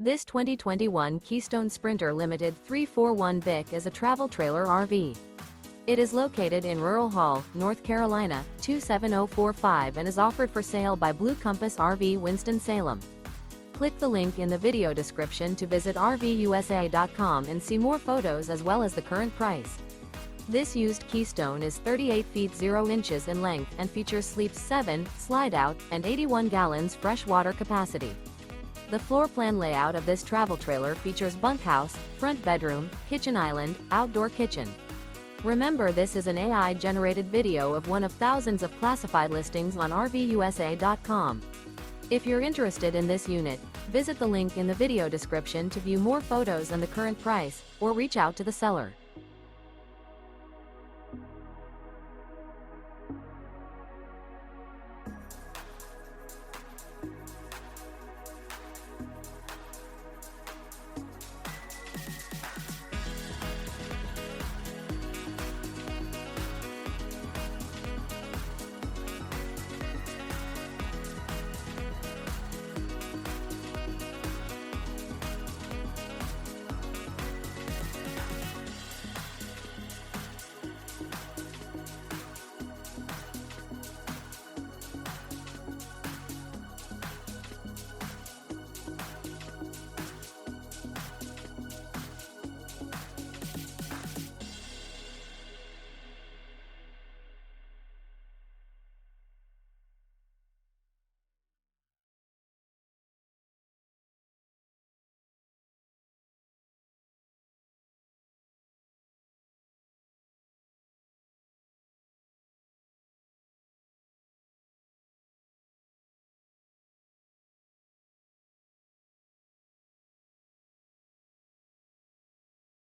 This 2021 Keystone Sprinter Limited 341 BIC is a travel trailer RV. It is located in Rural Hall, North Carolina, 27045 and is offered for sale by Blue Compass RV Winston, Salem. Click the link in the video description to visit RVUSA.com and see more photos as well as the current price. This used Keystone is 38 feet 0 inches in length and features sleeps 7, slide-out, and 81 gallons fresh water capacity. The floor plan layout of this travel trailer features bunkhouse, front bedroom, kitchen island, outdoor kitchen. Remember, this is an AI-generated video of one of thousands of classified listings on RVUSA.com. If you're interested in this unit, visit the link in the video description to view more photos and the current price, or reach out to the seller.